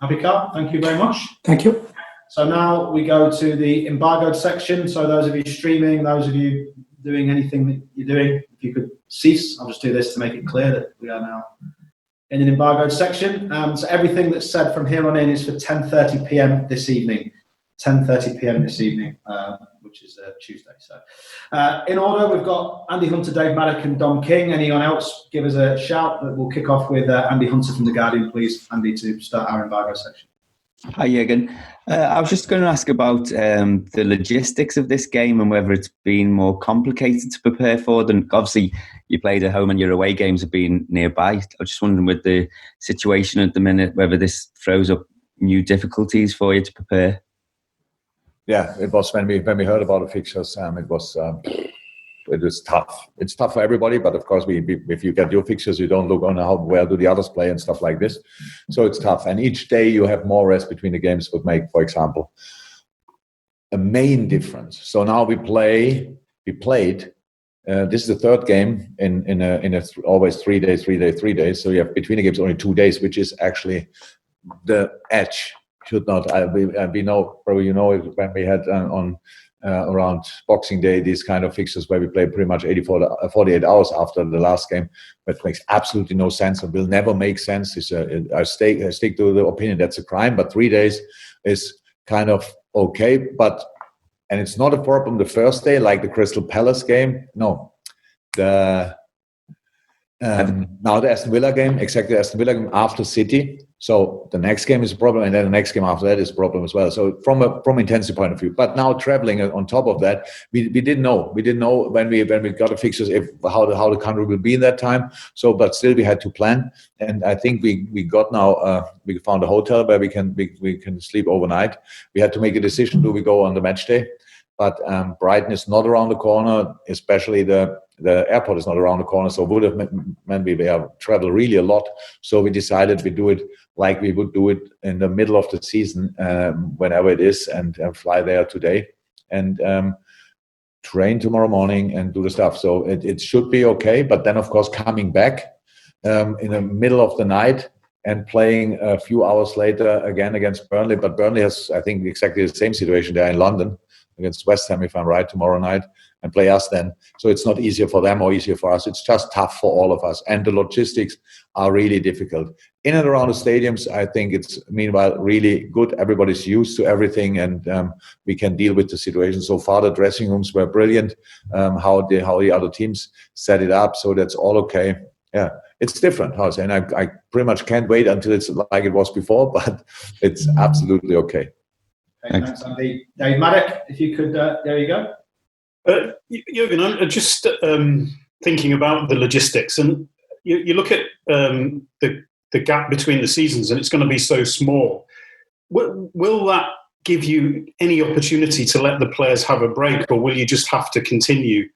Happy Carl, thank you very much. Thank you. So now we go to the embargoed section. So those of you streaming, those of you doing anything that you're doing, if you could cease. I'll just do this to make it clear that we are now in an embargoed section. So everything that's said from here on in is for 10:30 p.m. this evening. 10:30 p.m. this evening, which is Tuesday. So in order, we've got Andy Hunter, Dave Maddock and Dom King. Anyone else, give us a shout. But we'll kick off with Andy Hunter from The Guardian, please, Andy, to start our embargo section. Hi, Jurgen. I was just going to ask about the logistics of this game and whether it's been more complicated to prepare for than, obviously, you played at home and your away games have been nearby. I was just wondering with the situation at the minute, whether this throws up new difficulties for you to prepare. Yeah, it was when we heard about the fixtures, it was tough. It's tough for everybody, but of course, if you get your fixtures, you don't look on where do the others play and stuff like this. So it's tough. And each day you have more rest between the games would make, for example, a main difference. So now we played. This is the third game in a always 3 days. So you have between the games only 2 days, which is actually the edge. Should not. We know, probably you know, when we had on. Around Boxing Day, these kind of fixtures where we play pretty much 48 hours after the last game, but makes absolutely no sense and will never make sense. I stick to the opinion that's a crime, but 3 days is kind of okay. And it's not a problem the first day, like the Crystal Palace game. No, now the Aston Villa game, exactly the Aston Villa game after City. So the next game is a problem, and then the next game after that is a problem as well. So from intensity point of view, but now traveling on top of that, we didn't know. We didn't know when we got the fixtures how the country will be in that time. So, but still we had to plan, and I think we got now. We found a hotel where we can sleep overnight. We had to make a decision: do we go on the match day? But Brighton is not around the corner, especially the airport is not around the corner, so it would have meant we have traveled really a lot. So we decided we do it like we would do it in the middle of the season, whenever it is, and fly there today and train tomorrow morning and do the stuff. So it should be okay. But then, of course, coming back in the middle of the night and playing a few hours later again against Burnley. But Burnley has, I think, exactly the same situation there in London against West Ham, if I'm right, tomorrow night, and play us then. So it's not easier for them or easier for us. It's just tough for all of us. And the logistics are really difficult. In and around the stadiums, I think it's, meanwhile, really good. Everybody's used to everything, and we can deal with the situation. So far, the dressing rooms were brilliant, how the other teams set it up. So that's all okay. Yeah, it's different, and I pretty much can't wait until it's like it was before, but it's absolutely okay. Thanks, Andy. Dave Maddock, if you could, there you go. Jurgen, I'm just thinking about the logistics, and you look at the gap between the seasons, and it's going to be so small. Will that give you any opportunity to let the players have a break, or will you just have to continue?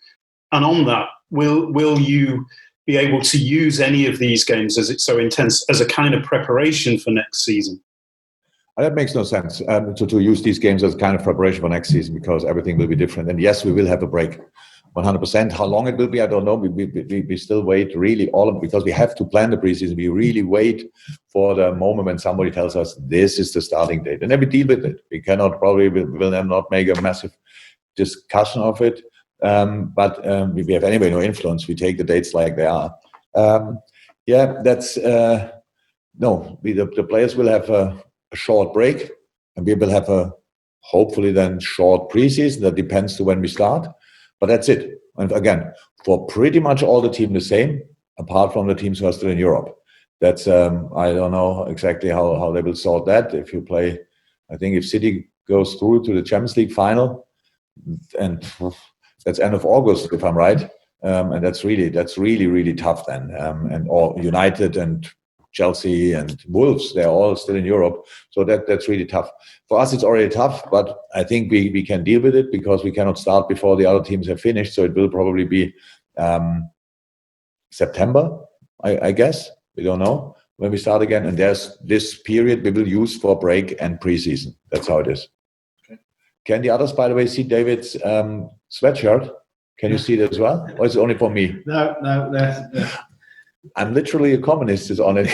And on that, will you be able to use any of these games, as it's so intense, as a kind of preparation for next season? That makes no sense to use these games as kind of preparation for next season, because everything will be different. And yes, we will have a break, 100%. How long it will be, I don't know. We still wait really because we have to plan the preseason. We really wait for the moment when somebody tells us this is the starting date, and then we deal with it. We will then not make a massive discussion of it. But we have anyway no influence. We take the dates like they are. That's no. The players will have a short break, and we will have a hopefully then short preseason. That depends to when we start, but that's it. And again, for pretty much all the team the same, apart from the teams who are still in Europe. That's I don't know exactly how they will sort that. If you play, I think if City goes through to the Champions League final, and that's end of August, if I'm right, and that's really tough then. And all United and Chelsea and Wolves, they're all still in Europe. So that's really tough. For us, it's already tough, but I think we can deal with it because we cannot start before the other teams have finished. So it will probably be September, I guess. We don't know when we start again. And there's this period we will use for break and preseason. That's how it is. Okay. Can the others, by the way, see David's sweatshirt? Can you see it as well? Or is it only for me? No. I'm literally a communist is on it.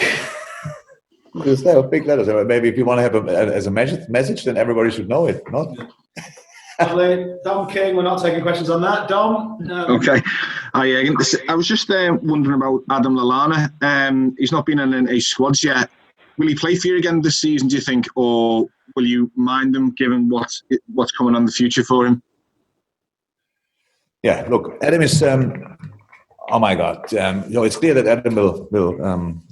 Just have big letters. Maybe if you want to have as a message, then everybody should know it. Not. Lovely. Dom King, we're not taking questions on that. Dom? Okay. I was just wondering about Adam Lallana. He's not been in any squads yet. Will he play for you again this season, do you think, or will you mind him given what's coming on the future for him? Yeah, look, Adam is... oh my God! It's clear that Adam will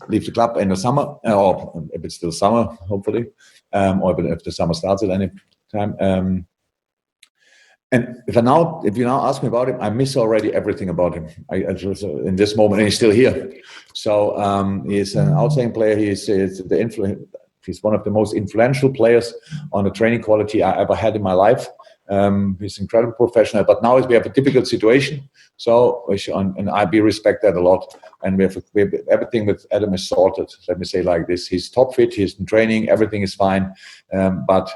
leave the club in the summer, or if it's still summer, hopefully, or if the summer starts at any time. And if you now ask me about him, I miss already everything about him. I just, in this moment, and he's still here. So he's an outstanding player. He's one of the most influential players on the training quality I ever had in my life. He's incredible professional, but now we have a difficult situation. So, and I respect that a lot. And we have everything with Adam is sorted. Let me say like this: he's top fit, he's in training, everything is fine. But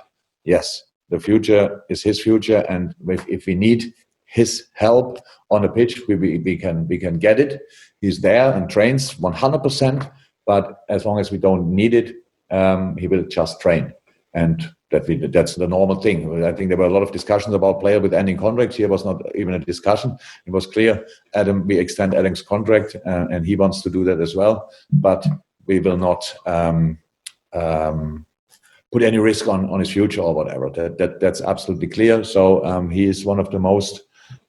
yes, the future is his future, and if we need his help on the pitch, we can get it. He's there and trains 100%. But as long as we don't need it, he will just train, and that's the normal thing. I think there were a lot of discussions about player with ending contracts. Here was not even a discussion. It was clear, we extend Adam's contract, and he wants to do that as well. But we will not put any risk on his future or whatever. That's absolutely clear. So he is one of the most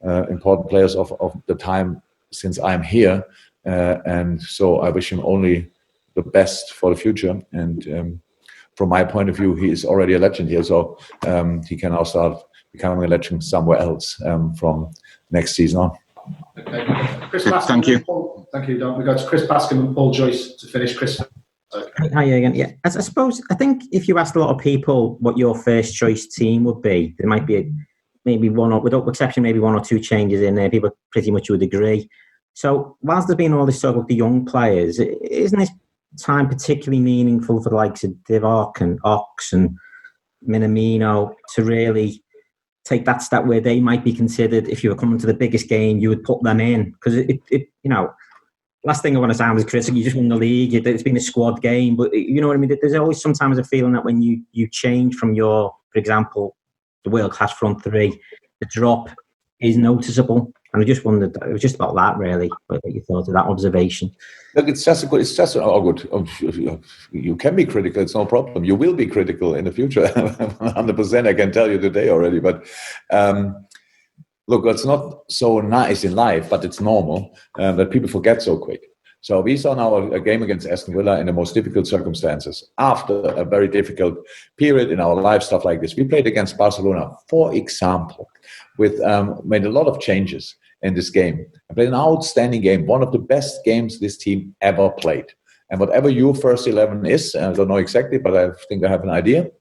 important players of the time since I'm here, and so I wish him only the best for the future. And from my point of view, he is already a legend here, so he can now start becoming a legend somewhere else from next season on. Okay. Chris Bascom. Thank you. Thank you, Don. We go to Chris Bascom and Paul Joyce to finish. Chris. Okay. Hi again. Yeah, I suppose I think if you asked a lot of people what your first choice team would be, there might be maybe without exception, maybe one or two changes in there. People pretty much would agree. So whilst there's been all this talk of the young players, isn't this time particularly meaningful for the likes of Divock and Ox and Minamino to really take that step where they might be considered, if you were coming to the biggest game, you would put them in? Because it last thing I want to sound is critical. You just won the league. It's been a squad game, but you know what I mean. There's always sometimes a feeling that when you change from for example, the world class front three, the drop is noticeable. And I just wondered, it was just about that really. What you thought of that observation? Look, good. You can be critical. It's no problem. You will be critical in the future. 100%. I can tell you today already. But look, it's not so nice in life, but it's normal that people forget so quick. So we saw now a game against Aston Villa in the most difficult circumstances. After a very difficult period in our life, stuff like this. We played against Barcelona, for example, with made a lot of changes in this game. I played an outstanding game, one of the best games this team ever played. And whatever your first 11 is, I don't know exactly, but I think I have an idea.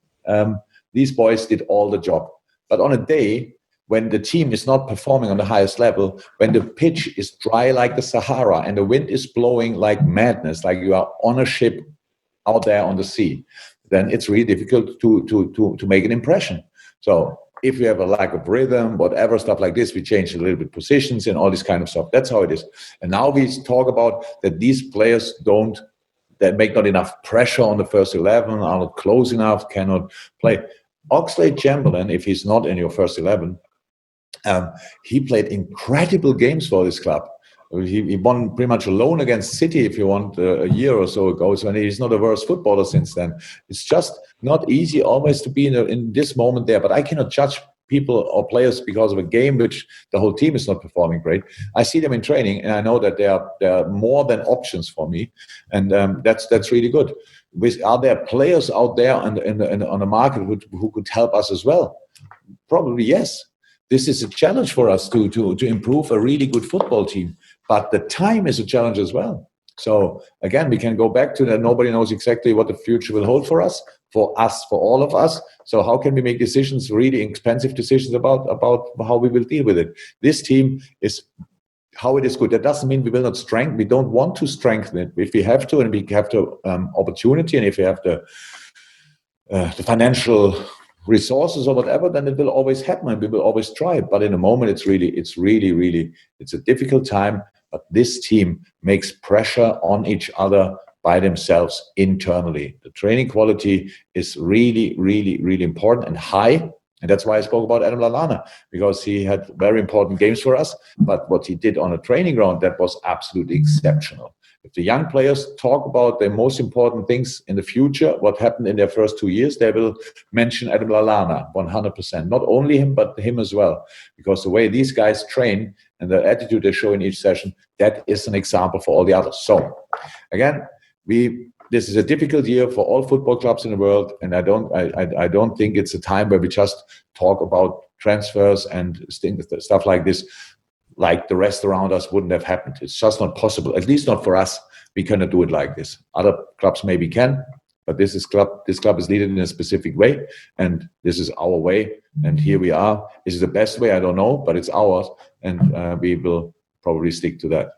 These boys did all the job. But on a day when the team is not performing on the highest level, when the pitch is dry like the Sahara and the wind is blowing like madness, like you are on a ship out there on the sea, then it's really difficult to make an impression. So if we have a lack of rhythm, whatever, stuff like this, we change a little bit positions and all this kind of stuff. That's how it is. And now we talk about that these players that make not enough pressure on the first 11, are not close enough, cannot play. Oxlade-Chamberlain, if he's not in your first 11, he played incredible games for this club. He won pretty much alone against City, if you want, a year or so ago. So, and he's not a worse footballer since then. It's just not easy always to be in this moment there. But I cannot judge people or players because of a game which the whole team is not performing great. I see them in training, and I know that they are more than options for me, and that's really good. Are there players out there on the market who could help us as well? Probably yes. This is a challenge for us to improve a really good football team. But the time is a challenge as well. So again, we can go back to that. Nobody knows exactly what the future will hold for us, for all of us. So how can we make decisions, really expensive decisions about how we will deal with it? This team is how it is good. That doesn't mean we will not strengthen. We don't want to strengthen it. If we have to, and we have the opportunity, and if we have the financial resources or whatever, then it will always happen and we will always try. But in a moment, it's a difficult time. But this team makes pressure on each other by themselves internally. The training quality is really, really, really important and high. And that's why I spoke about Adam Lallana, because he had very important games for us. But what he did on a training ground, that was absolutely exceptional. If the young players talk about the most important things in the future, what happened in their first 2 years, they will mention Adam Lallana 100%. Not only him, but him as well. Because the way these guys train and the attitude they show in each session, that is an example for all the others. So, again, this is a difficult year for all football clubs in the world, and I don't think it's a time where we just talk about transfers and stuff like this, like the rest around us wouldn't have happened. It's just not possible, at least not for us. We cannot do it like this. Other clubs maybe can, but this club is leading in a specific way, and this is our way, and here we are. Is it the best way? I don't know, but it's ours, and we will probably stick to that.